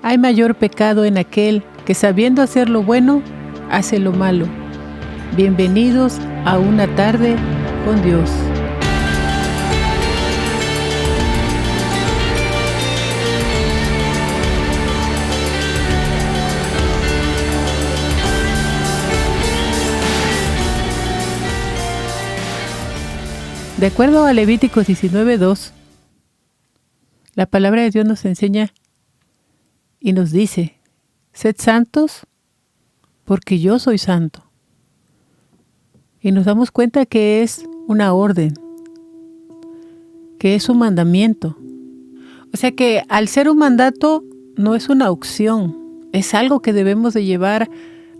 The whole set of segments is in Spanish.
Hay mayor pecado en aquel que sabiendo hacer lo bueno, hace lo malo. Bienvenidos a una tarde con Dios. De acuerdo a Levíticos 19:2, la palabra de Dios nos enseña y nos dice: sed santos porque yo soy santo. Y nos damos cuenta que es una orden, que es un mandamiento. O sea que al ser un mandato no es una opción, es algo que debemos de llevar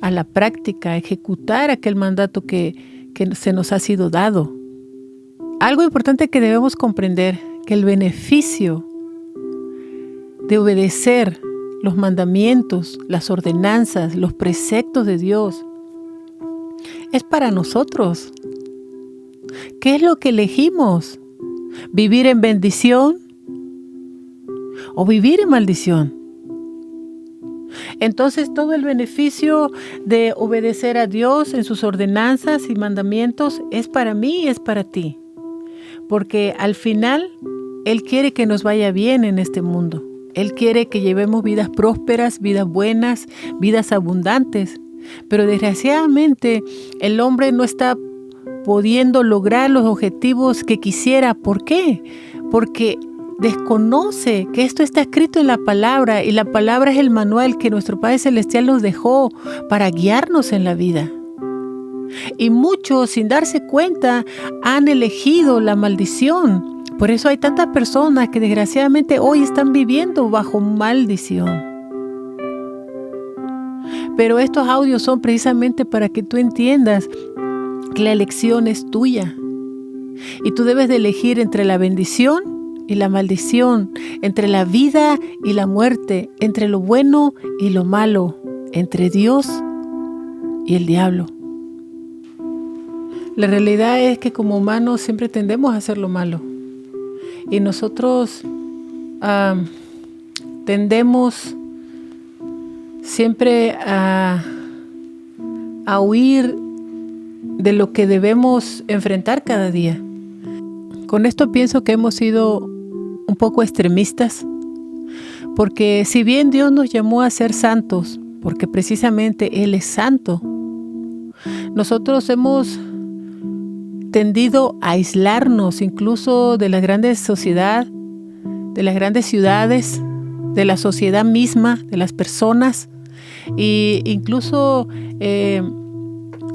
a la práctica, ejecutar aquel mandato que se nos ha sido dado. Algo importante que debemos comprender, que el beneficio de obedecer los mandamientos, las ordenanzas, los preceptos de Dios, es para nosotros. ¿Qué es lo que elegimos? ¿Vivir en bendición o vivir en maldición? Entonces todo el beneficio de obedecer a Dios en sus ordenanzas y mandamientos es para mí y es para ti. Porque al final Él quiere que nos vaya bien en este mundo. Él quiere que llevemos vidas prósperas, vidas buenas, vidas abundantes. Pero desgraciadamente el hombre no está pudiendo lograr los objetivos que quisiera. ¿Por qué? Porque desconoce que esto está escrito en la palabra, y la palabra es el manual que nuestro Padre Celestial nos dejó para guiarnos en la vida. Y muchos, sin darse cuenta, han elegido la maldición. Por eso hay tantas personas que desgraciadamente hoy están viviendo bajo maldición. Pero estos audios son precisamente para que tú entiendas que la elección es tuya. Y tú debes de elegir entre la bendición y la maldición, entre la vida y la muerte, entre lo bueno y lo malo, entre Dios y el diablo. La realidad es que como humanos siempre tendemos a hacer lo malo. Y nosotros tendemos siempre a huir de lo que debemos enfrentar cada día. Con esto pienso que hemos sido un poco extremistas, porque si bien Dios nos llamó a ser santos, porque precisamente Él es santo, nosotros hemos tendido a aislarnos incluso de la grande sociedad, de las grandes ciudades, de la sociedad misma, de las personas. E incluso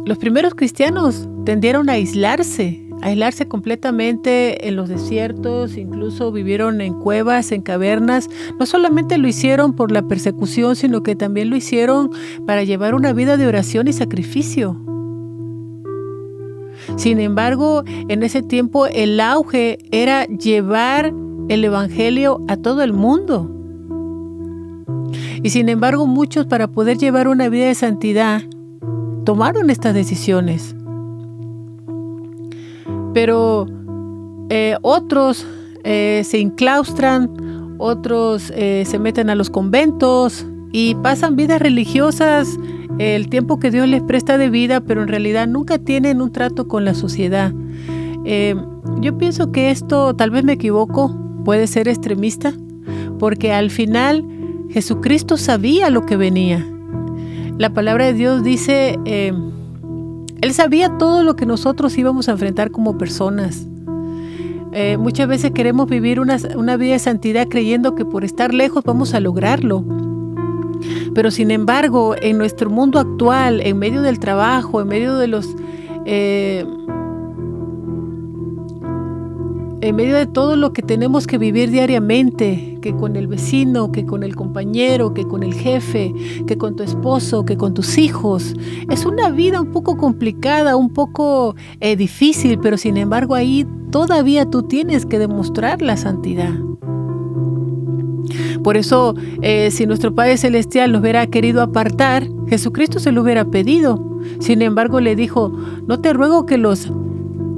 los primeros cristianos tendieron a aislarse completamente en los desiertos, incluso vivieron en cuevas, en cavernas. No solamente lo hicieron por la persecución, sino que también lo hicieron para llevar una vida de oración y sacrificio. Sin embargo, en ese tiempo el auge era llevar el evangelio a todo el mundo. Y sin embargo, muchos, para poder llevar una vida de santidad, tomaron estas decisiones. Pero otros se enclaustran, otros se meten a los conventos y pasan vidas religiosas el tiempo que Dios les presta de vida, pero en realidad nunca tienen un trato con la sociedad. Yo pienso que esto, tal vez me equivoco, puede ser extremista, porque al final Jesucristo sabía lo que venía. La palabra de Dios dice, Él sabía todo lo que nosotros íbamos a enfrentar como personas. Muchas veces queremos vivir una vida de santidad creyendo que por estar lejos vamos a lograrlo. Pero sin embargo, en nuestro mundo actual, en medio del trabajo, en medio de en medio de todo lo que tenemos que vivir diariamente, que con el vecino, que con el compañero, que con el jefe, que con tu esposo, que con tus hijos, es una vida un poco complicada, un poco difícil, pero sin embargo ahí todavía tú tienes que demostrar la santidad. Por eso, si nuestro Padre Celestial nos hubiera querido apartar, Jesucristo se lo hubiera pedido. Sin embargo, le dijo, no te ruego que los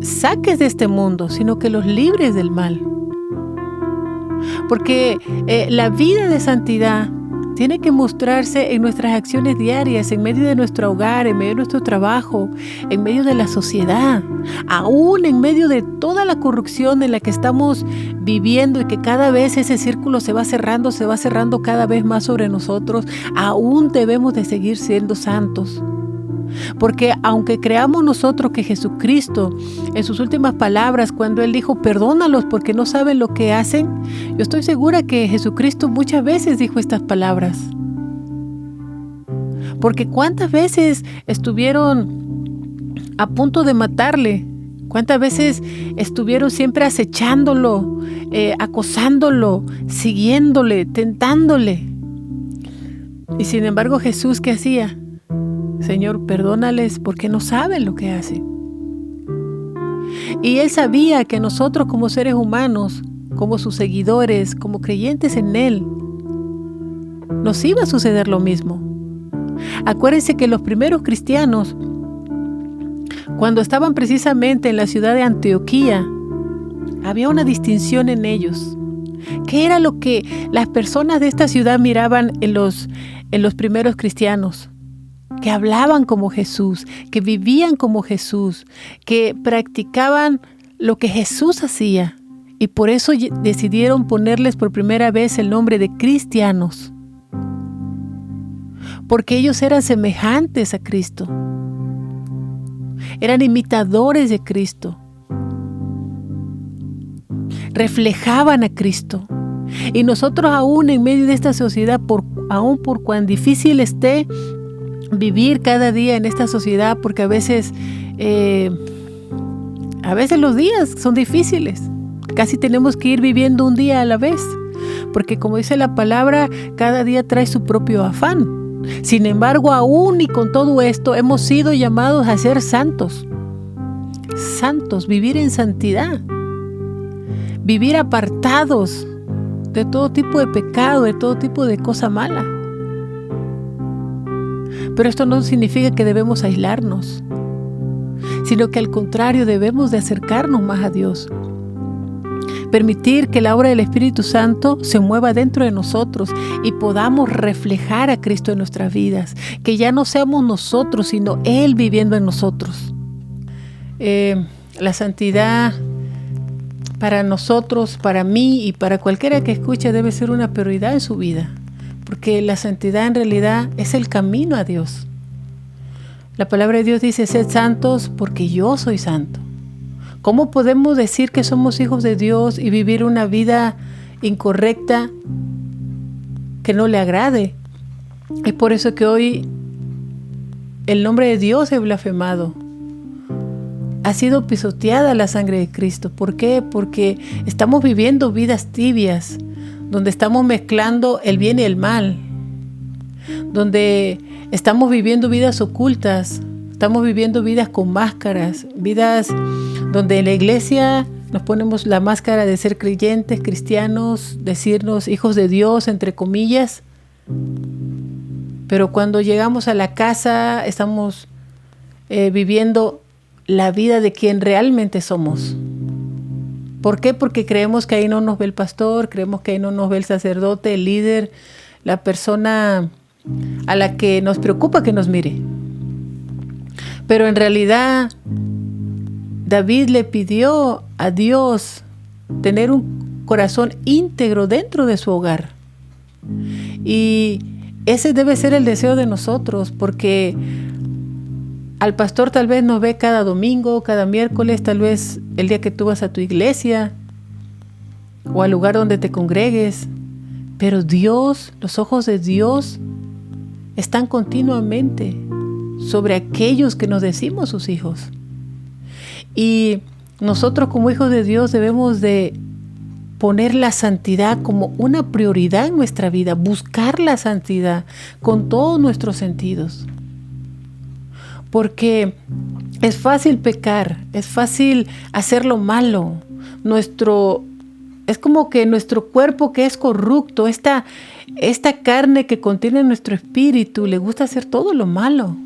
saques de este mundo, sino que los libres del mal. Porque la vida de santidad Tiene que mostrarse en nuestras acciones diarias, en medio de nuestro hogar, en medio de nuestro trabajo, en medio de la sociedad, aún en medio de toda la corrupción en la que estamos viviendo y que cada vez ese círculo se va cerrando cada vez más sobre nosotros. Aún debemos de seguir siendo santos. Porque aunque creamos nosotros que Jesucristo, en sus últimas palabras, cuando Él dijo, perdónalos porque no saben lo que hacen, yo estoy segura que Jesucristo muchas veces dijo estas palabras. Porque cuántas veces estuvieron a punto de matarle, cuántas veces estuvieron siempre acechándolo, acosándolo, siguiéndole, tentándole. Y sin embargo, Jesús, ¿qué hacía? Señor, perdónales porque no saben lo que hacen. Y Él sabía que nosotros como seres humanos, como sus seguidores, como creyentes en Él, nos iba a suceder lo mismo. Acuérdense que los primeros cristianos, cuando estaban precisamente en la ciudad de Antioquía, había una distinción en ellos. ¿Qué era lo que las personas de esta ciudad miraban en los primeros cristianos? Que hablaban como Jesús, que vivían como Jesús, que practicaban lo que Jesús hacía. Y por eso decidieron ponerles por primera vez el nombre de cristianos. Porque ellos eran semejantes a Cristo. Eran imitadores de Cristo. Reflejaban a Cristo. Y nosotros aún en medio de esta sociedad, aún por cuán difícil esté vivir cada día en esta sociedad, porque a veces los días son difíciles. Casi tenemos que ir viviendo un día a la vez, porque como dice la palabra, cada día trae su propio afán. Sin embargo, aún y con todo esto, hemos sido llamados a ser santos. Santos, vivir en santidad. Vivir apartados de todo tipo de pecado, de todo tipo de cosa mala. Pero esto no significa que debemos aislarnos, sino que al contrario debemos de acercarnos más a Dios. Permitir que la obra del Espíritu Santo se mueva dentro de nosotros y podamos reflejar a Cristo en nuestras vidas. Que ya no seamos nosotros, sino Él viviendo en nosotros. La santidad para nosotros, para mí y para cualquiera que escuche debe ser una prioridad en su vida. Porque la santidad en realidad es el camino a Dios. La palabra de Dios dice, sed santos porque yo soy santo. ¿Cómo podemos decir que somos hijos de Dios y vivir una vida incorrecta que no le agrade? Es por eso que hoy el nombre de Dios es blasfemado. Ha sido pisoteada la sangre de Cristo. ¿Por qué? Porque estamos viviendo vidas tibias, donde estamos mezclando el bien y el mal, donde estamos viviendo vidas ocultas, estamos viviendo vidas con máscaras, vidas donde en la iglesia nos ponemos la máscara de ser creyentes, cristianos, decirnos hijos de Dios, entre comillas, pero cuando llegamos a la casa estamos viviendo la vida de quien realmente somos. ¿Por qué? Porque creemos que ahí no nos ve el pastor, creemos que ahí no nos ve el sacerdote, el líder, la persona a la que nos preocupa que nos mire. Pero en realidad, David le pidió a Dios tener un corazón íntegro dentro de su hogar. Y ese debe ser el deseo de nosotros, porque al pastor tal vez nos ve cada domingo, cada miércoles, tal vez el día que tú vas a tu iglesia o al lugar donde te congregues. Pero Dios, los ojos de Dios están continuamente sobre aquellos que nos decimos sus hijos. Y nosotros como hijos de Dios debemos de poner la santidad como una prioridad en nuestra vida, buscar la santidad con todos nuestros sentidos. Porque es fácil pecar, es fácil hacer lo malo. Es como que nuestro cuerpo que es corrupto, esta carne que contiene nuestro espíritu, le gusta hacer todo lo malo.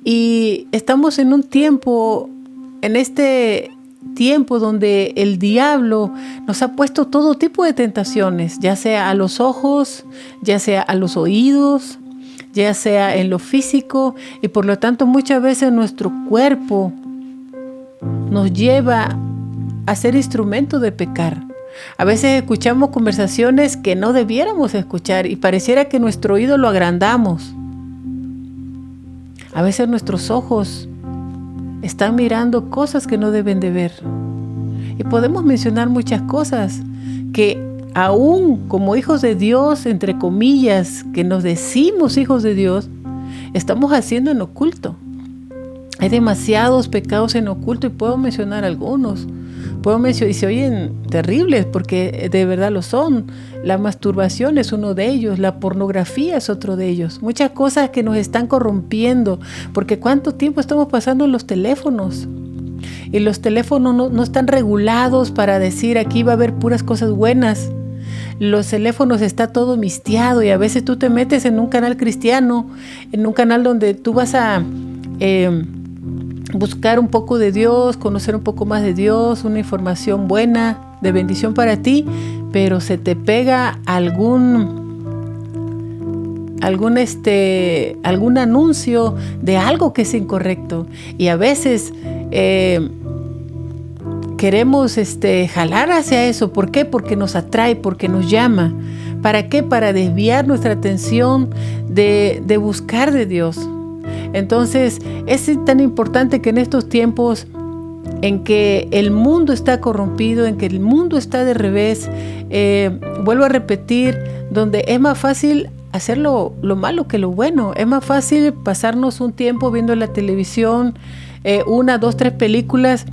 Y estamos en un tiempo, en este tiempo donde el diablo nos ha puesto todo tipo de tentaciones, ya sea a los ojos, ya sea a los oídos, ya sea en lo físico, y por lo tanto muchas veces nuestro cuerpo nos lleva a ser instrumento de pecar. A veces escuchamos conversaciones que no debiéramos escuchar y pareciera que nuestro oído lo agrandamos. A veces nuestros ojos están mirando cosas que no deben de ver. Y podemos mencionar muchas cosas que aún como hijos de Dios, entre comillas, que nos decimos hijos de Dios, estamos haciendo en oculto. Hay demasiados pecados en oculto y puedo mencionar algunos. Y se oyen terribles porque de verdad lo son. La masturbación es uno de ellos, la pornografía es otro de ellos. Muchas cosas que nos están corrompiendo, porque ¿cuánto tiempo estamos pasando en los teléfonos? Y los teléfonos no están regulados para decir aquí va a haber puras cosas buenas. Los teléfonos está todo mistiado y a veces tú te metes en un canal cristiano, en un canal donde tú vas a buscar un poco de Dios, conocer un poco más de Dios, una información buena, de bendición para ti, pero se te pega algún anuncio de algo que es incorrecto. Y a veces queremos jalar hacia eso. ¿Por qué? Porque nos atrae, porque nos llama. ¿Para qué? Para desviar nuestra atención de buscar de Dios. Entonces, es tan importante que en estos tiempos en que el mundo está corrompido, en que el mundo está de revés, vuelvo a repetir, donde es más fácil hacer lo malo que lo bueno. Es más fácil pasarnos un tiempo viendo la televisión, 1, 2, 3 películas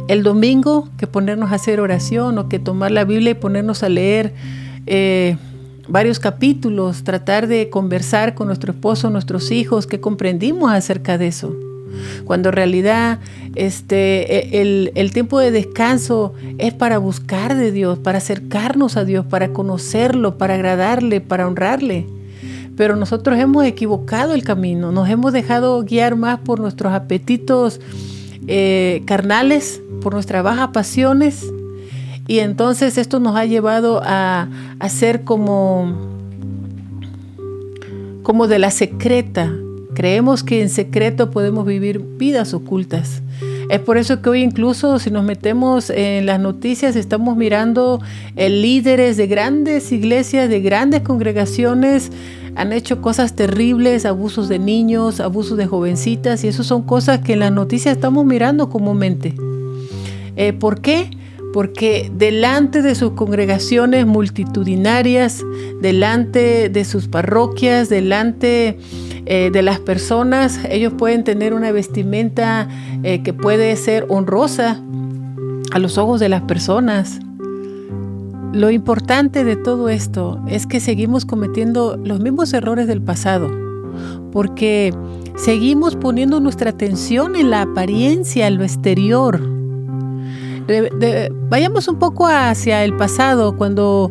el domingo, que ponernos a hacer oración o que tomar la Biblia y ponernos a leer varios capítulos, tratar de conversar con nuestro esposo, nuestros hijos, que comprendimos acerca de eso. Cuando en realidad el tiempo de descanso es para buscar de Dios, para acercarnos a Dios, para conocerlo, para agradarle, para honrarle. Pero nosotros hemos equivocado el camino, nos hemos dejado guiar más por nuestros apetitos carnales, por nuestras bajas pasiones. Y entonces esto nos ha llevado a ser como de la secreta. Creemos que en secreto podemos vivir vidas ocultas. Es por eso que hoy incluso si nos metemos en las noticias estamos mirando líderes de grandes iglesias, de grandes congregaciones, han hecho cosas terribles, abusos de niños, abusos de jovencitas, y eso son cosas que en las noticias estamos mirando comúnmente. ¿Por qué? Porque delante de sus congregaciones multitudinarias, delante de sus parroquias, delante de las personas, ellos pueden tener una vestimenta que puede ser honrosa a los ojos de las personas. Lo importante de todo esto es que seguimos cometiendo los mismos errores del pasado, porque seguimos poniendo nuestra atención en la apariencia, en lo exterior. Vayamos un poco hacia el pasado, cuando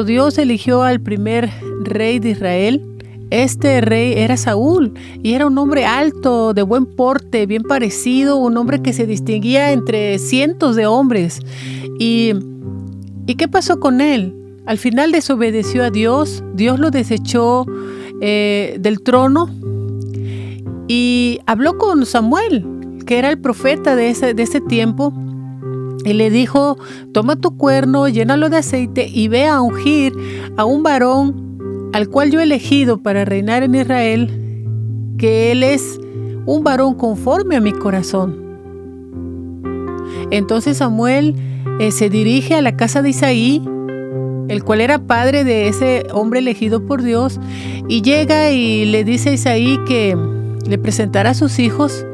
Dios eligió al primer rey de Israel. Este rey era Saúl y era un hombre alto, de buen porte, bien parecido, un hombre que se distinguía entre cientos de hombres. ¿Y qué pasó con él? Al final desobedeció a Dios, Dios lo desechó del trono y habló con Samuel, que era el profeta de ese tiempo. Y le dijo, toma tu cuerno, llénalo de aceite y ve a ungir a un varón al cual yo he elegido para reinar en Israel, que él es un varón conforme a mi corazón. Entonces Samuel se dirige a la casa de Isaí, el cual era padre de ese hombre elegido por Dios, y llega y le dice a Isaí que le presentará a sus hijos,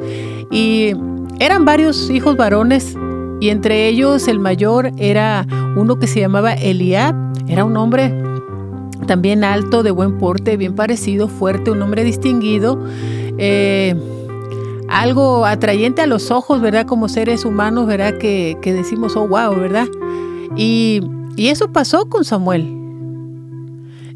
y eran varios hijos varones, y entre ellos el mayor era uno que se llamaba Eliab. Era un hombre también alto, de buen porte, bien parecido, fuerte, un hombre distinguido, algo atrayente a los ojos, ¿verdad? Como seres humanos, ¿verdad? Que decimos, oh, wow, ¿verdad? Y eso pasó con Samuel.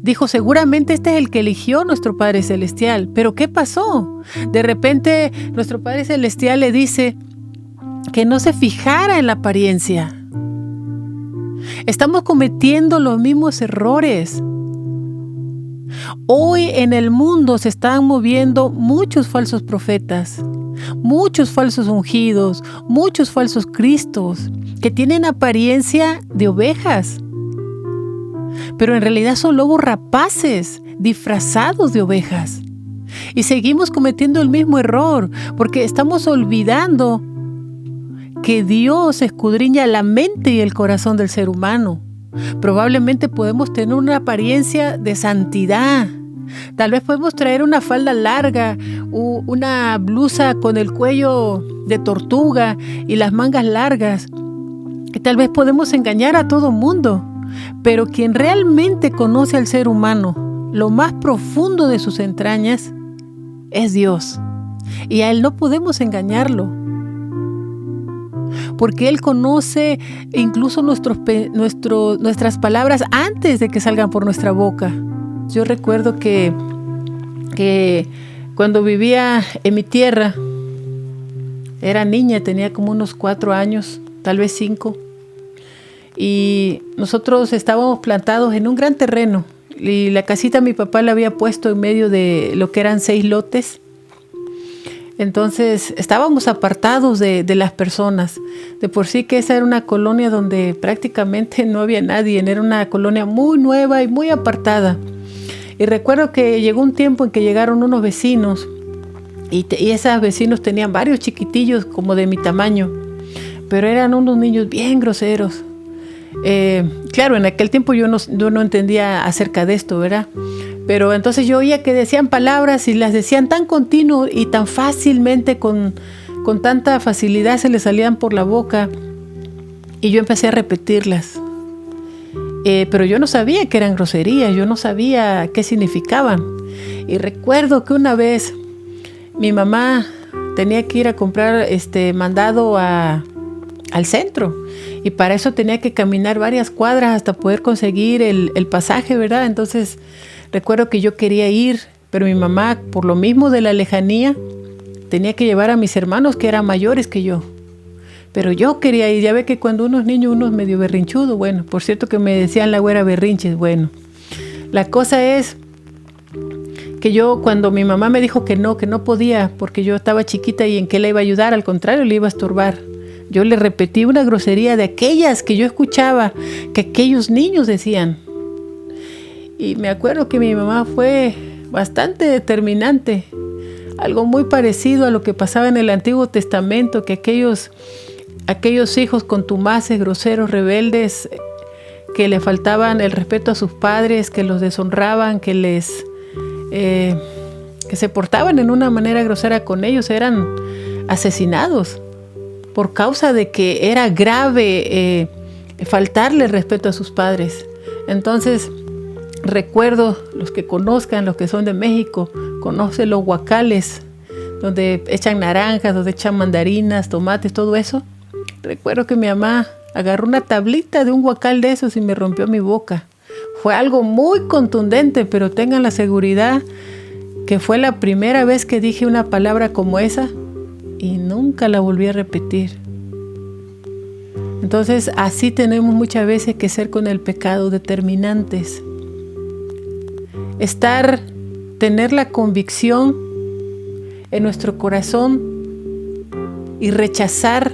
Dijo, seguramente este es el que eligió nuestro Padre Celestial. ¿Pero qué pasó? De repente, nuestro Padre Celestial le dice, que no se fijara en la apariencia. Estamos cometiendo los mismos errores. Hoy en el mundo se están moviendo muchos falsos profetas, muchos falsos ungidos, muchos falsos cristos que tienen apariencia de ovejas, pero en realidad son lobos rapaces disfrazados de ovejas. Y seguimos cometiendo el mismo error porque estamos olvidando que Dios escudriña la mente y el corazón del ser humano. Probablemente podemos tener una apariencia de santidad. Tal vez podemos traer una falda larga, una blusa con el cuello de tortuga y las mangas largas. Y tal vez podemos engañar a todo mundo. Pero quien realmente conoce al ser humano, lo más profundo de sus entrañas, es Dios. Y a Él no podemos engañarlo. Porque Él conoce incluso nuestras palabras antes de que salgan por nuestra boca. Yo recuerdo que cuando vivía en mi tierra, era niña, tenía como unos 4 años, tal vez 5. Y nosotros estábamos plantados en un gran terreno. Y la casita mi papá la había puesto en medio de lo que eran 6 lotes. Entonces estábamos apartados de las personas. De por sí que esa era una colonia donde prácticamente no había nadie. Era una colonia muy nueva y muy apartada. Y recuerdo que llegó un tiempo en que llegaron unos vecinos. Y esos vecinos tenían varios chiquitillos como de mi tamaño. Pero eran unos niños bien groseros. Claro, en aquel tiempo yo no entendía acerca de esto, ¿verdad? Pero entonces yo oía que decían palabras y las decían tan continuo y tan fácilmente, con tanta facilidad se les salían por la boca. Y yo empecé a repetirlas. Pero yo no sabía que eran groserías, yo no sabía qué significaban. Y recuerdo que una vez mi mamá tenía que ir a comprar mandado al centro. Y para eso tenía que caminar varias cuadras hasta poder conseguir el pasaje, ¿verdad? Entonces recuerdo que yo quería ir, pero mi mamá, por lo mismo de la lejanía, tenía que llevar a mis hermanos que eran mayores que yo. Pero yo quería ir. Ya ve que cuando uno es niño, uno es medio berrinchudo. Bueno, por cierto que me decían la güera berrinches. Bueno, la cosa es que yo, cuando mi mamá me dijo que no podía, porque yo estaba chiquita y en qué le iba a ayudar, al contrario, le iba a estorbar. Yo le repetí una grosería de aquellas que yo escuchaba, que aquellos niños decían. Y me acuerdo que mi mamá fue bastante determinante. Algo muy parecido a lo que pasaba en el Antiguo Testamento, que aquellos hijos contumaces, groseros, rebeldes, que le faltaban el respeto a sus padres, que los deshonraban, que se portaban en una manera grosera con ellos, eran asesinados por causa de que era grave faltarle el respeto a sus padres. Entonces, recuerdo, los que conozcan, los que son de México, conocen los guacales, donde echan naranjas, donde echan mandarinas, tomates, todo eso. Recuerdo que mi mamá agarró una tablita de un guacal de esos y me rompió mi boca. Fue algo muy contundente, pero tengan la seguridad que fue la primera vez que dije una palabra como esa y nunca la volví a repetir. Entonces, así tenemos muchas veces que ser con el pecado determinantes. Tener la convicción en nuestro corazón y rechazar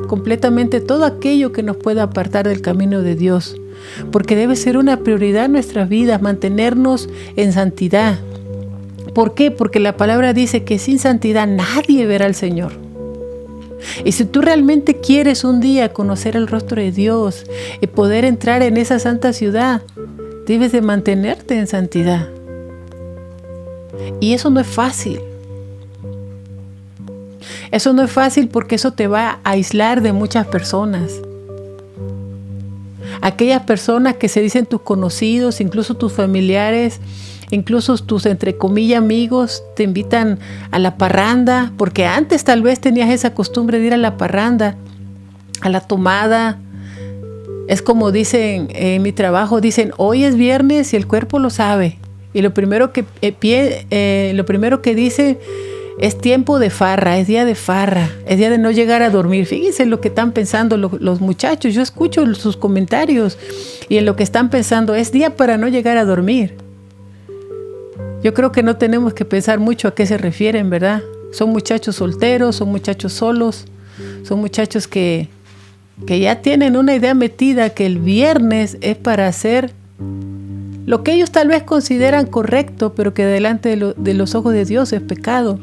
completamente todo aquello que nos pueda apartar del camino de Dios, porque debe ser una prioridad en nuestras vidas, mantenernos en santidad. ¿Por qué? Porque la palabra dice que sin santidad nadie verá al Señor. Y si tú realmente quieres un día conocer el rostro de Dios y poder entrar en esa santa ciudad, debes de mantenerte en santidad. Y eso no es fácil. Eso no es fácil porque eso te va a aislar de muchas personas. Aquellas personas que se dicen tus conocidos, incluso tus familiares, incluso tus entre comillas amigos, te invitan a la parranda, porque antes tal vez tenías esa costumbre de ir a la parranda, a la tomada. Es como dicen en mi trabajo, dicen hoy es viernes y el cuerpo lo sabe. Y lo primero que dice Es tiempo de farra, es día de farra, es día de no llegar a dormir. Fíjense lo que están pensando los muchachos. Yo escucho sus comentarios y en lo que están pensando es día para no llegar a dormir. Yo creo que no tenemos que pensar mucho a qué se refieren, ¿verdad? Son muchachos solteros, son muchachos solos, son muchachos que ya tienen una idea metida que el viernes es para hacer lo que ellos tal vez consideran correcto, pero que delante de los ojos de Dios es pecado.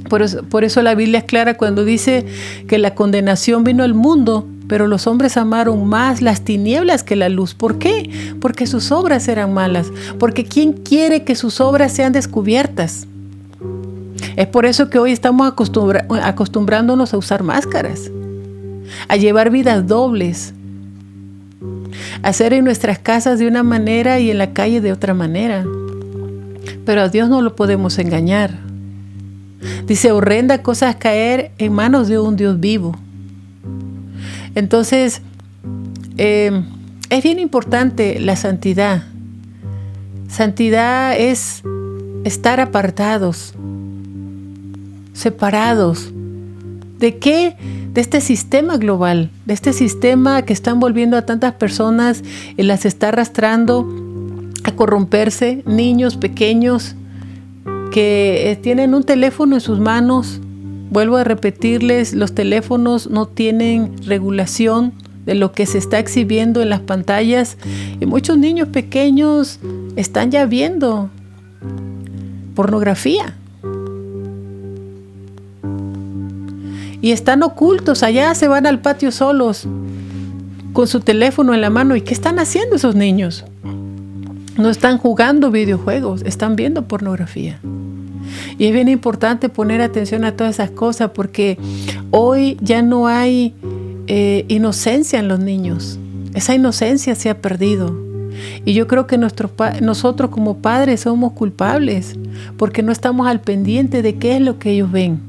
Por eso la Biblia es clara cuando dice que la condenación vino al mundo, pero los hombres amaron más las tinieblas que la luz. ¿Por qué? Porque sus obras eran malas. Porque ¿quién quiere que sus obras sean descubiertas? Es por eso que hoy estamos acostumbrándonos a usar máscaras, a llevar vidas dobles, a hacer en nuestras casas de una manera y en la calle de otra manera. Pero a Dios no lo podemos engañar. Dice, horrenda cosa es caer en manos de un Dios vivo. Entonces, es bien importante la santidad. Santidad es estar apartados, separados. ¿De qué? De este sistema global, de este sistema que está envolviendo a tantas personas y las está arrastrando a corromperse, niños pequeños que tienen un teléfono en sus manos. Vuelvo a repetirles, los teléfonos no tienen regulación de lo que se está exhibiendo en las pantallas y muchos niños pequeños están ya viendo pornografía. Y están ocultos, allá se van al patio solos con su teléfono en la mano. ¿Y qué están haciendo esos niños? No están jugando videojuegos, están viendo pornografía. Y es bien importante poner atención a todas esas cosas porque hoy ya no hay inocencia en los niños. Esa inocencia se ha perdido. Y yo creo que nosotros como padres somos culpables porque no estamos al pendiente de qué es lo que ellos ven.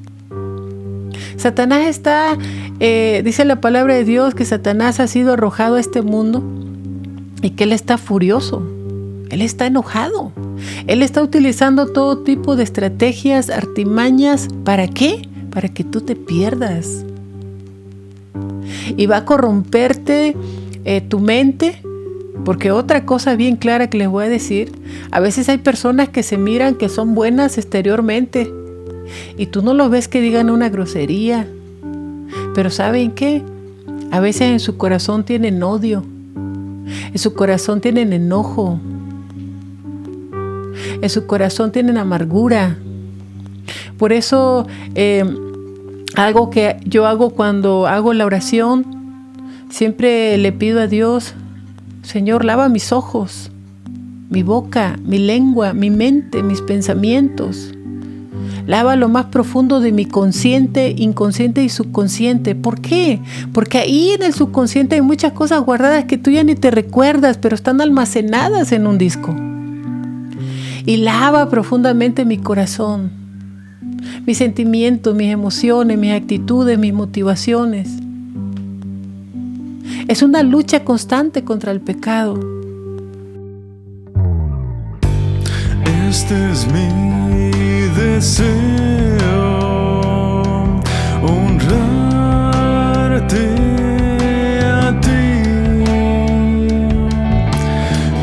Satanás está, dice la palabra de Dios que Satanás ha sido arrojado a este mundo y que él está furioso, él está enojado, él está utilizando todo tipo de estrategias, artimañas. ¿Para qué? Para que tú te pierdas. Y va a corromperte tu mente, porque otra cosa bien clara que les voy a decir, a veces hay personas que se miran que son buenas exteriormente, y tú no los ves que digan una grosería, pero ¿saben qué? A veces en su corazón tienen odio, en su corazón tienen enojo, en su corazón tienen amargura. Por eso algo que yo hago cuando hago la oración, siempre le pido a Dios, Señor, lava mis ojos, mi boca, mi lengua, mi mente, mis pensamientos. Lava lo más profundo de mi consciente, inconsciente y subconsciente. ¿Por qué? Porque ahí en el subconsciente hay muchas cosas guardadas que tú ya ni te recuerdas, pero están almacenadas en un disco. Y lava profundamente mi corazón, mis sentimientos, mis emociones, mis actitudes, mis motivaciones. Es una lucha constante contra el pecado. Este es mi deseo, honrarte a ti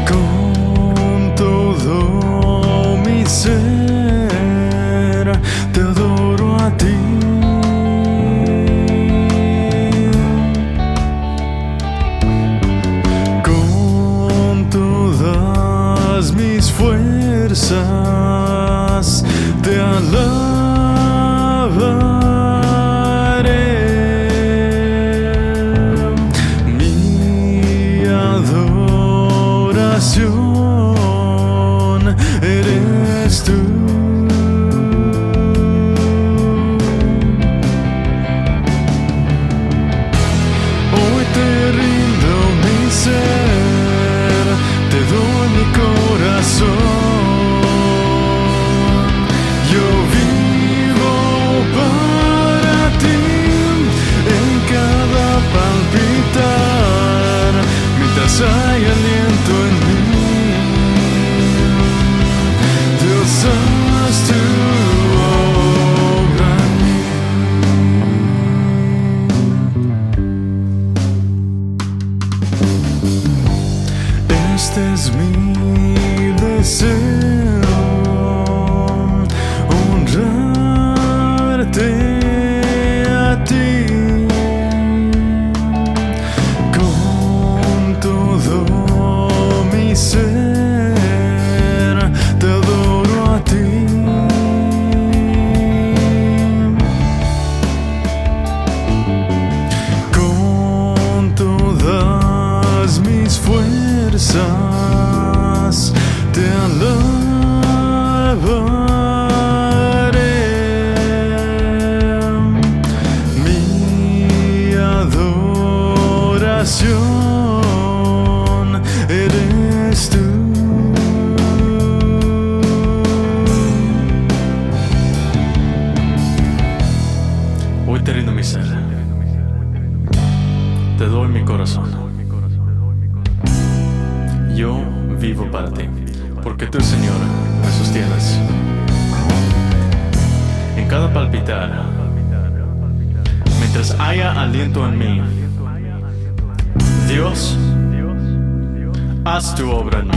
con todo mi ser, te adoro a ti. Con todas mis fuerzas te alabaré. Mi adoración eres tú. Hoy te rindo mi ser, te doy mi corazón. Yo vivo para ti en cada palpitar, mientras hay aliento en mí. Este es mi deseo, honrarte a ti con todo mi ser, te adoro a ti. Con todas mis fuerzas te alabaré. Mi adoración eres tú. Hoy te rindo mi ser, te doy mi corazón. Yo vivo para ti, porque tú, Señor, me sostienes. En cada palpitar, mientras haya aliento en mí, Dios, haz tu obra en mí.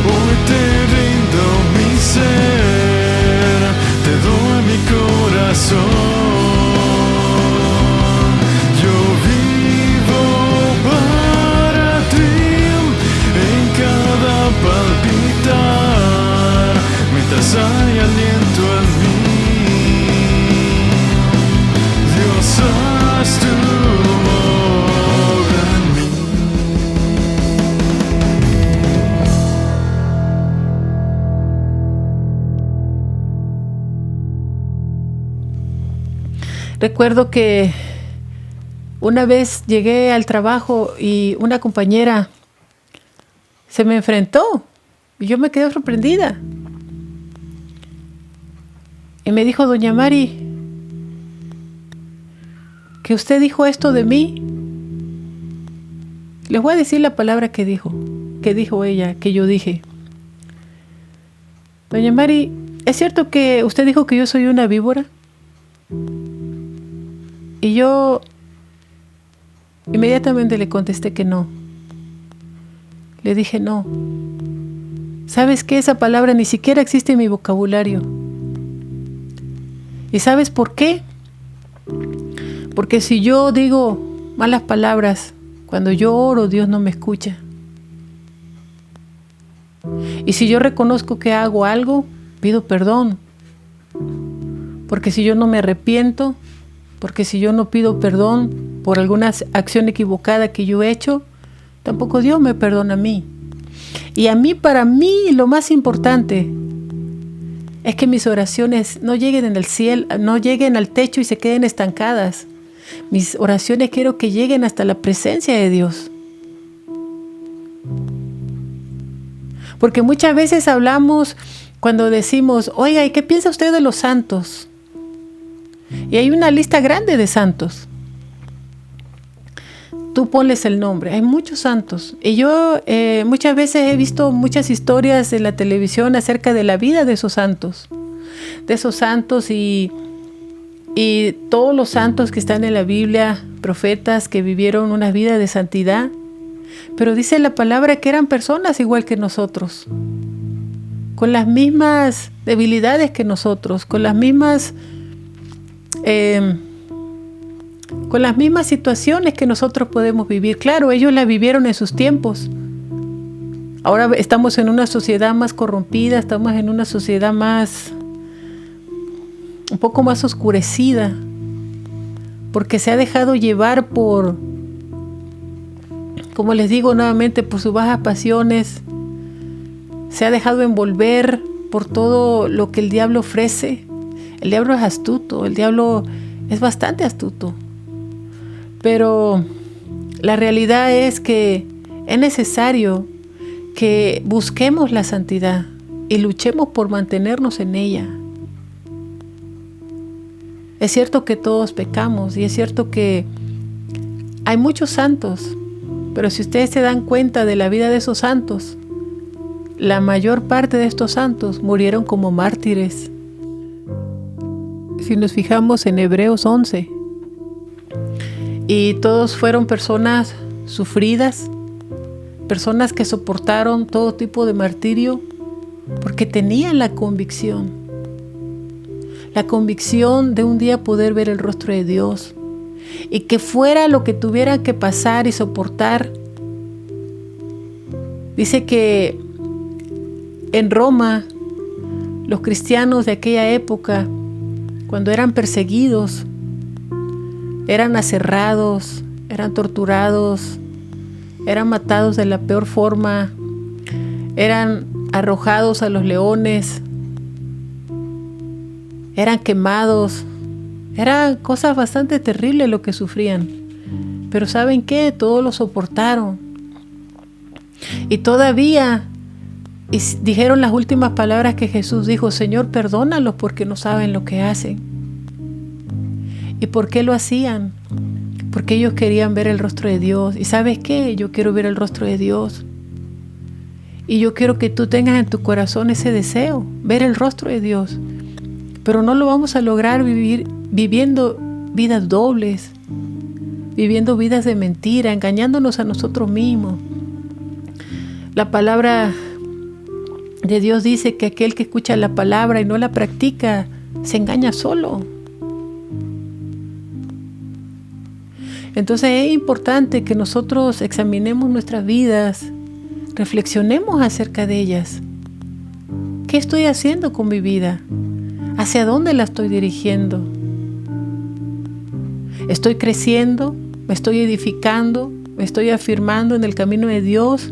Hoy te rindo mi ser, te doy mi corazón. Yo vivo para ti en cada palpitar, mientras hay aliento en mí. Dios, haz tu obra en mí. Recuerdo que una vez llegué al trabajo y una compañera se me enfrentó y yo me quedé sorprendida. Y me dijo: doña Mari, que usted dijo esto de mí. Les voy a decir la palabra que dijo ella, que yo dije. Doña Mari, ¿es cierto que usted dijo que yo soy una víbora? Y yo inmediatamente le contesté que no. Le dije no. ¿Sabes qué? Esa palabra ni siquiera existe en mi vocabulario. ¿Y sabes por qué? Porque si yo digo malas palabras, cuando yo oro, Dios no me escucha. Y si yo reconozco que hago algo, pido perdón. Porque si yo no me arrepiento, porque si yo no pido perdón por alguna acción equivocada que yo he hecho, tampoco Dios me perdona a mí. Y para mí, lo más importante es que mis oraciones no lleguen en el cielo, no lleguen al techo y se queden estancadas. Mis oraciones quiero que lleguen hasta la presencia de Dios. Porque muchas veces hablamos cuando decimos: oiga, ¿y qué piensa usted de los santos? Y hay una lista grande de santos. Tú ponles el nombre. Hay muchos santos. Y yo muchas veces he visto muchas historias en la televisión acerca de la vida de esos santos. De esos santos y todos los santos que están en la Biblia, profetas que vivieron una vida de santidad. Pero dice la palabra que eran personas igual que nosotros, con las mismas debilidades que nosotros, con las mismas situaciones que nosotros podemos vivir. Claro, ellos la vivieron en sus tiempos. Ahora estamos en una sociedad más corrompida, estamos en una sociedad un poco más oscurecida, porque se ha dejado llevar por, como les digo nuevamente, por sus bajas pasiones. Se ha dejado envolver por todo lo que el diablo ofrece. El diablo es astuto, el diablo es bastante astuto. Pero la realidad es que es necesario que busquemos la santidad y luchemos por mantenernos en ella. Es cierto que todos pecamos y es cierto que hay muchos santos, pero si ustedes se dan cuenta de la vida de esos santos, la mayor parte de estos santos murieron como mártires. Si nos fijamos en Hebreos 11, Y todos fueron personas sufridas, personas que soportaron todo tipo de martirio porque tenían la convicción de un día poder ver el rostro de Dios, y que fuera lo que tuvieran que pasar y soportar. Dice que en Roma, los cristianos de aquella época, cuando eran perseguidos, eran aserrados, eran torturados, eran matados de la peor forma, eran arrojados a los leones, eran quemados. Eran cosas bastante terribles lo que sufrían. Pero ¿saben qué? Todos lo soportaron. Y todavía dijeron las últimas palabras que Jesús dijo: Señor, perdónalos porque no saben lo que hacen. ¿Y por qué lo hacían? Porque ellos querían ver el rostro de Dios. ¿Y sabes qué? Yo quiero ver el rostro de Dios. Y yo quiero que tú tengas en tu corazón ese deseo, ver el rostro de Dios. Pero no lo vamos a lograr viviendo vidas dobles, viviendo vidas de mentira, engañándonos a nosotros mismos. La palabra de Dios dice que aquel que escucha la palabra y no la practica, se engaña solo. Entonces es importante que nosotros examinemos nuestras vidas, reflexionemos acerca de ellas. ¿Qué estoy haciendo con mi vida? ¿Hacia dónde la estoy dirigiendo? ¿Estoy creciendo? ¿Me estoy edificando? ¿Me estoy afirmando en el camino de Dios?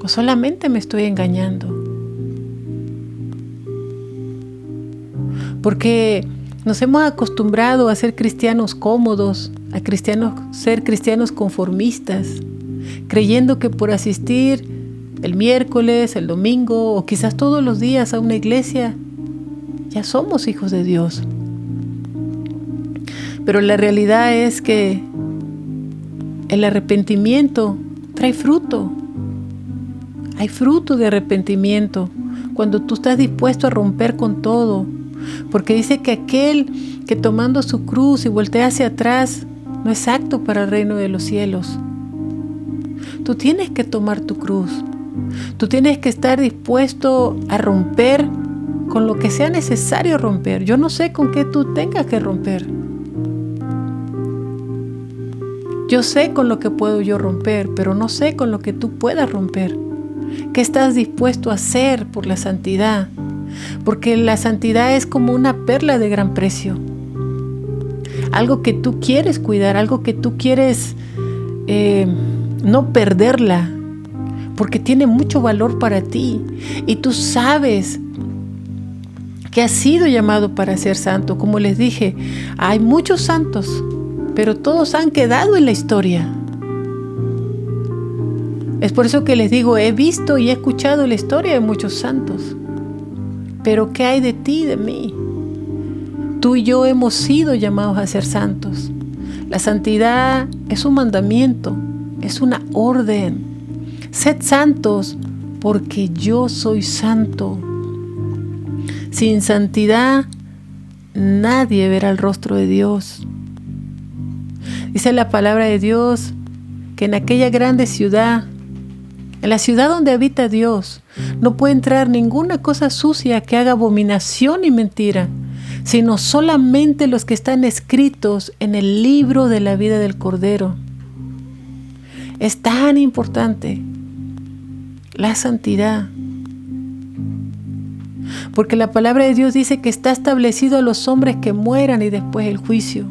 ¿O solamente me estoy engañando? Porque nos hemos acostumbrado a ser cristianos cómodos, ser cristianos conformistas, creyendo que por asistir el miércoles, el domingo o quizás todos los días a una iglesia, ya somos hijos de Dios. Pero la realidad es que el arrepentimiento trae fruto. Hay fruto de arrepentimiento cuando tú estás dispuesto a romper con todo. Porque dice que aquel que tomando su cruz y voltea hacia atrás no es apto para el reino de los cielos. Tú tienes que tomar tu cruz. Tú tienes que estar dispuesto a romper con lo que sea necesario romper. Yo no sé con qué tú tengas que romper. Yo sé con lo que puedo yo romper, pero no sé con lo que tú puedas romper. ¿Qué estás dispuesto a hacer por la santidad? Porque la santidad es como una perla de gran precio. Algo que tú quieres cuidar, algo que tú quieres no perderla, porque tiene mucho valor para ti. Y tú sabes que has sido llamado para ser santo. Como les dije, hay muchos santos, pero todos han quedado en la historia. Es por eso que les digo, he visto y he escuchado la historia de muchos santos. Pero ¿qué hay de ti y de mí? Tú y yo hemos sido llamados a ser santos. La santidad es un mandamiento, es una orden. Sed santos porque yo soy santo. Sin santidad nadie verá el rostro de Dios. Dice la palabra de Dios que en aquella grande ciudad, en la ciudad donde habita Dios, no puede entrar ninguna cosa sucia que haga abominación y mentira, sino solamente los que están escritos en el libro de la vida del Cordero. Es tan importante la santidad, porque la palabra de Dios dice que está establecido a los hombres que mueran y después el juicio.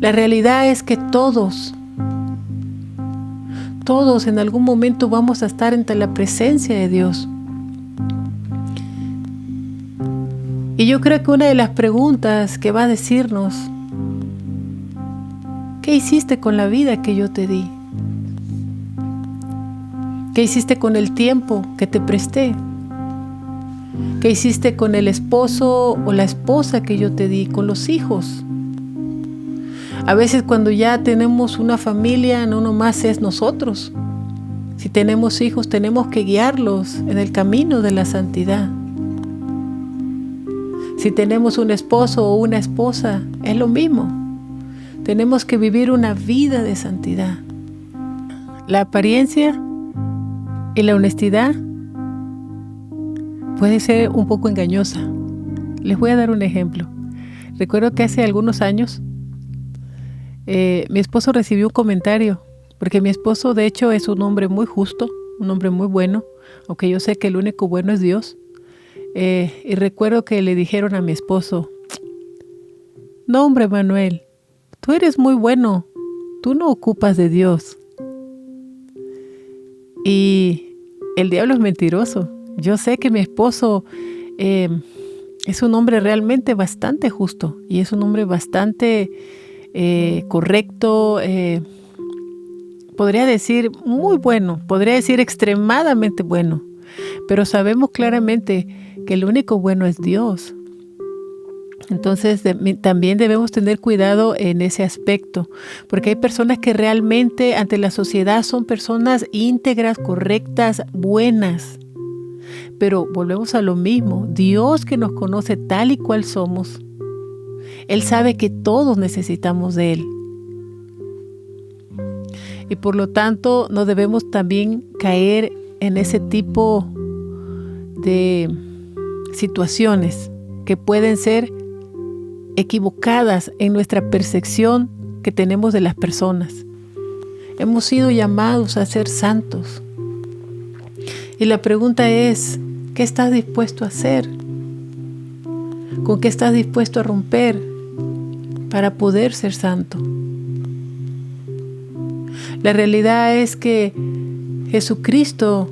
La realidad es que todos en algún momento vamos a estar ante la presencia de Dios. Y yo creo que una de las preguntas que va a decirnos: ¿qué hiciste con la vida que yo te di? ¿Qué hiciste con el tiempo que te presté? ¿Qué hiciste con el esposo o la esposa que yo te di? ¿Con los hijos? A veces cuando ya tenemos una familia, no nomás es nosotros. Si tenemos hijos, tenemos que guiarlos en el camino de la santidad. Si tenemos un esposo o una esposa, es lo mismo. Tenemos que vivir una vida de santidad. La apariencia y la honestidad puede ser un poco engañosa. Les voy a dar un ejemplo. Recuerdo que hace algunos años mi esposo recibió un comentario, porque mi esposo de hecho es un hombre muy justo, un hombre muy bueno, aunque yo sé que el único bueno es Dios. Y recuerdo que le dijeron a mi esposo: no, hombre, Manuel, tú eres muy bueno, tú no ocupas de Dios. Y el diablo es mentiroso. Yo sé que mi esposo es un hombre realmente bastante justo y es un hombre bastante correcto, podría decir muy bueno, podría decir extremadamente bueno, pero sabemos claramente que el único bueno es Dios. Entonces también debemos tener cuidado en ese aspecto, porque hay personas que realmente ante la sociedad son personas íntegras, correctas, buenas. Pero volvemos a lo mismo, Dios que nos conoce tal y cual somos, Él sabe que todos necesitamos de Él. Y por lo tanto no debemos también caer en ese tipo de situaciones que pueden ser equivocadas en nuestra percepción que tenemos de las personas. Hemos sido llamados a ser santos. Y la pregunta es, ¿qué estás dispuesto a hacer? ¿Con qué estás dispuesto a romper para poder ser santo? La realidad es que Jesucristo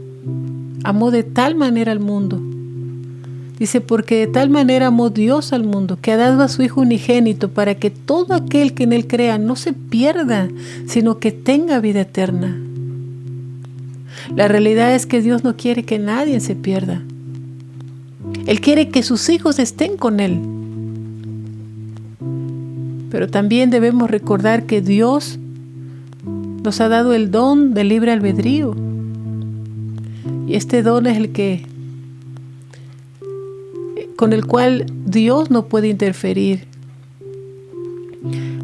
amó de tal manera al mundo. Dice, porque de tal manera amó Dios al mundo, que ha dado a su Hijo unigénito para que todo aquel que en Él crea no se pierda, sino que tenga vida eterna. La realidad es que Dios no quiere que nadie se pierda. Él quiere que sus hijos estén con Él. Pero también debemos recordar que Dios nos ha dado el don del libre albedrío. Y este don es el que con el cual Dios no puede interferir.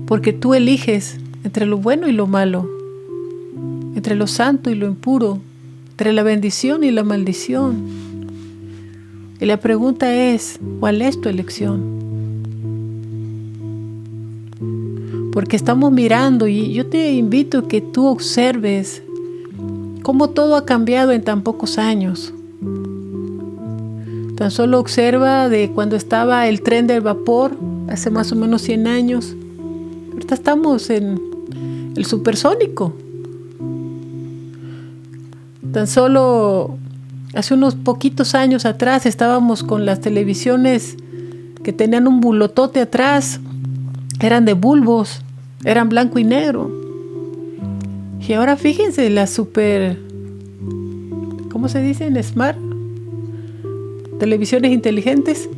Porque tú eliges entre lo bueno y lo malo, entre lo santo y lo impuro, entre la bendición y la maldición. Y la pregunta es, ¿cuál es tu elección? Porque estamos mirando, y yo te invito a que tú observes cómo todo ha cambiado en tan pocos años. Tan solo observa de cuando estaba el tren del vapor, hace más o menos 100 años. Ahorita estamos en el supersónico. Tan solo hace unos poquitos años atrás estábamos con las televisiones que tenían un bulotote atrás. Eran de bulbos, eran blanco y negro. Y ahora fíjense, las super, ¿cómo se dicen? Smart, televisiones inteligentes.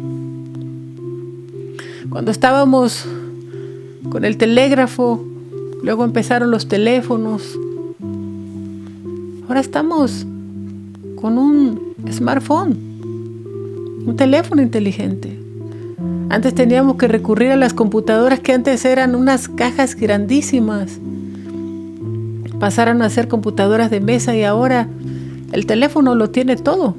Cuando estábamos con el telégrafo, luego empezaron los teléfonos. Ahora estamos con un smartphone, un teléfono inteligente. Antes teníamos que recurrir a las computadoras que antes eran unas cajas grandísimas. Pasaron a ser computadoras de mesa y ahora el teléfono lo tiene todo.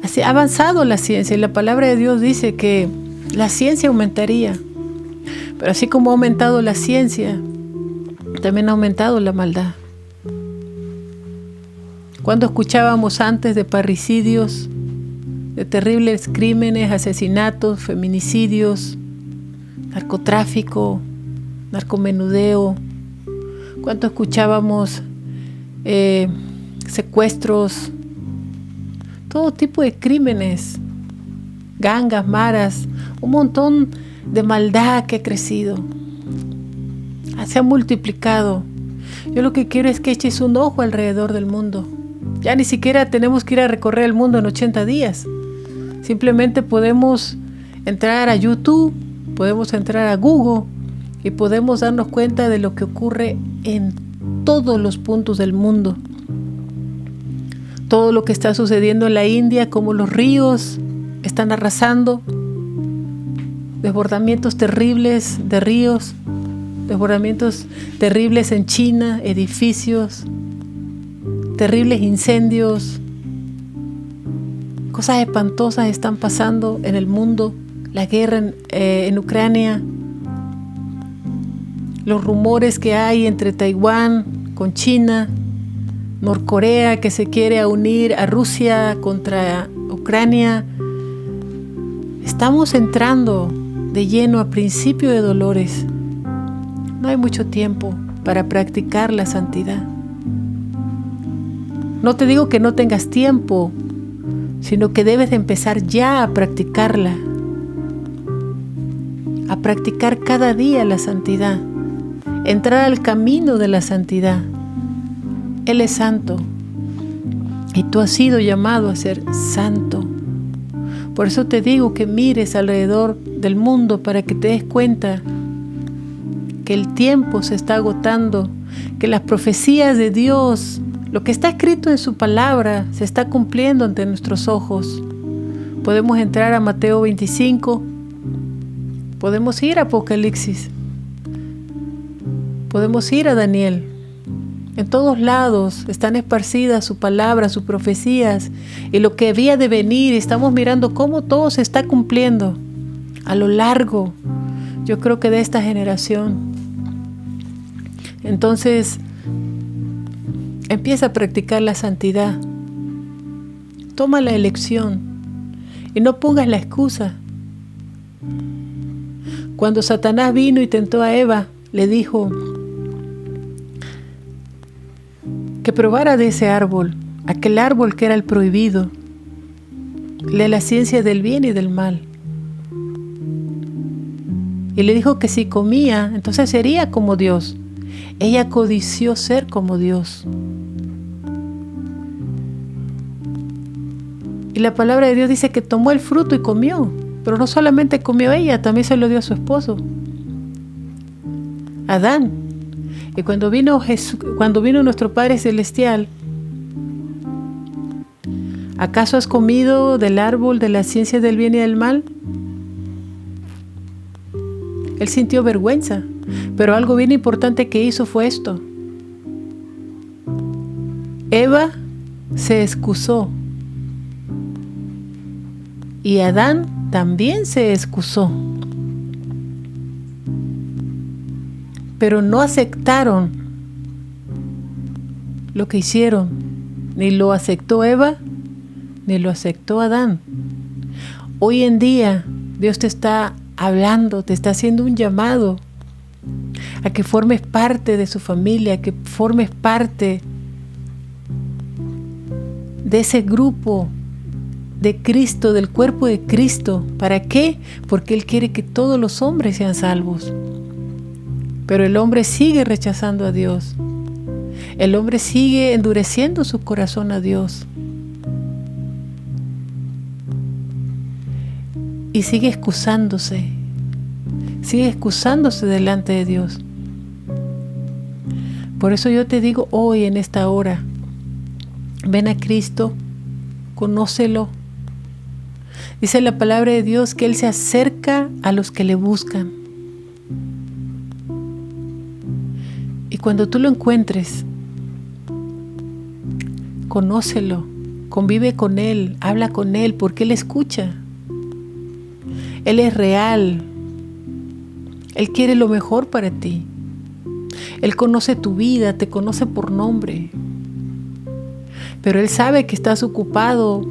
Así ha avanzado la ciencia y la palabra de Dios dice que la ciencia aumentaría. Pero así como ha aumentado la ciencia, también ha aumentado la maldad. Cuando escuchábamos antes de parricidios, de terribles crímenes, asesinatos, feminicidios, narcotráfico, narcomenudeo, cuánto escuchábamos secuestros, todo tipo de crímenes, gangas, maras, un montón de maldad que ha crecido, se ha multiplicado. Yo lo que quiero es que eches un ojo alrededor del mundo. Ya ni siquiera tenemos que ir a recorrer el mundo en 80 días. Simplemente podemos entrar a YouTube, podemos entrar a Google y podemos darnos cuenta de lo que ocurre en todos los puntos del mundo. Todo lo que está sucediendo en la India, como los ríos están arrasando, desbordamientos terribles de ríos, desbordamientos terribles en China, edificios, terribles incendios, cosas espantosas están pasando en el mundo, la guerra en Ucrania, los rumores que hay entre Taiwán con China, Norcorea que se quiere unir a Rusia contra Ucrania. Estamos entrando de lleno a principio de dolores. No hay mucho tiempo para practicar la santidad. No te digo que no tengas tiempo, sino que debes de empezar ya a practicarla, a practicar cada día la santidad, entrar al camino de la santidad. Él es santo y tú has sido llamado a ser santo. Por eso te digo que mires alrededor del mundo para que te des cuenta que el tiempo se está agotando, que las profecías de Dios, lo que está escrito en su palabra, se está cumpliendo ante nuestros ojos. Podemos entrar a Mateo 25, podemos ir a Apocalipsis, podemos ir a Daniel. En todos lados están esparcidas su palabra, sus profecías y lo que había de venir. Estamos mirando cómo todo se está cumpliendo a lo largo, yo creo que de esta generación. Entonces, empieza a practicar la santidad. Toma la elección y no pongas la excusa. Cuando Satanás vino y tentó a Eva, le dijo que probara de ese árbol, aquel árbol que era el prohibido, de la ciencia del bien y del mal. Y le dijo que si comía, entonces sería como Dios. Ella codició ser como Dios. Y la palabra de Dios dice que tomó el fruto y comió. Pero no solamente comió ella, también se lo dio a su esposo, Adán. Y cuando vino nuestro Padre Celestial, ¿acaso has comido del árbol de la ciencia del bien y del mal? Él sintió vergüenza, pero algo bien importante que hizo fue esto. Eva se excusó y Adán también se excusó. Pero no aceptaron lo que hicieron. Ni lo aceptó Eva, ni lo aceptó Adán. Hoy en día Dios te está hablando, te está haciendo un llamado a que formes parte de su familia, a que formes parte de ese grupo de Cristo, del cuerpo de Cristo. ¿Para qué? Porque Él quiere que todos los hombres sean salvos. Pero el hombre sigue rechazando a Dios. El hombre sigue endureciendo su corazón a Dios. Y sigue excusándose delante de Dios. Por eso yo te digo hoy en esta hora, ven a Cristo, conócelo. Dice la palabra de Dios que Él se acerca a los que le buscan. Y cuando tú lo encuentres, conócelo, convive con Él, habla con Él, porque Él escucha. Él es real. Él quiere lo mejor para ti. Él conoce tu vida, te conoce por nombre. Pero Él sabe que estás ocupado,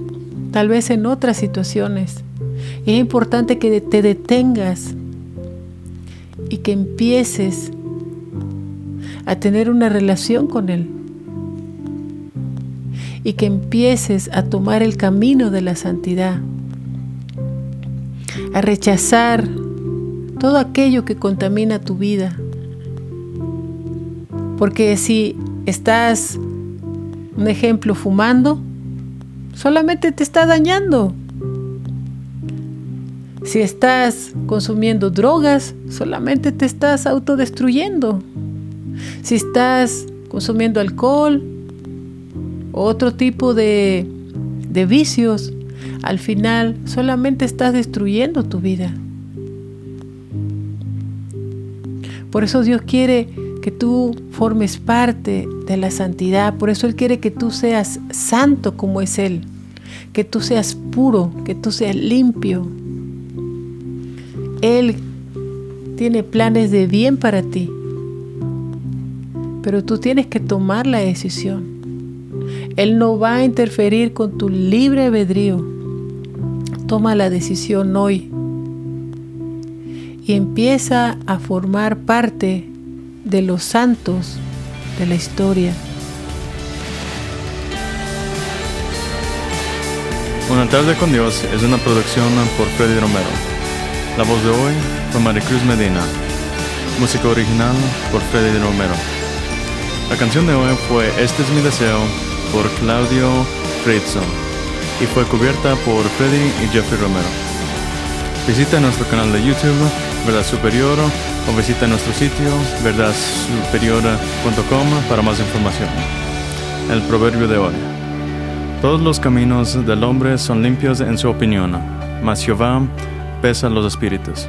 tal vez en otras situaciones. Y es importante que te detengas y que empieces a tener una relación con Él. Y que empieces a tomar el camino de la santidad. A rechazar todo aquello que contamina tu vida. Porque si estás, un ejemplo, fumando, solamente te está dañando. Si estás consumiendo drogas, solamente te estás autodestruyendo. Si estás consumiendo alcohol o otro tipo de vicios, al final solamente estás destruyendo tu vida. Por eso Dios quiere que tú formes parte de la santidad. Por eso Él quiere que tú seas santo como es Él. Que tú seas puro, que tú seas limpio. Él tiene planes de bien para ti. Pero tú tienes que tomar la decisión. Él no va a interferir con tu libre albedrío. Toma la decisión hoy. Y empieza a formar parte de los santos de la historia. Una tarde con Dios es una producción por Freddy Romero. La voz de hoy fue Maricruz Medina. Música original por Freddy Romero. La canción de hoy fue Este es mi deseo por Claudio Friedson y fue cubierta por Freddy y Jeffrey Romero. Visita nuestro canal de YouTube, Verdad Superior, o visita nuestro sitio, verdadsuperior.com, para más información. El proverbio de hoy. Todos los caminos del hombre son limpios en su opinión, mas Jehová pesa los espíritus.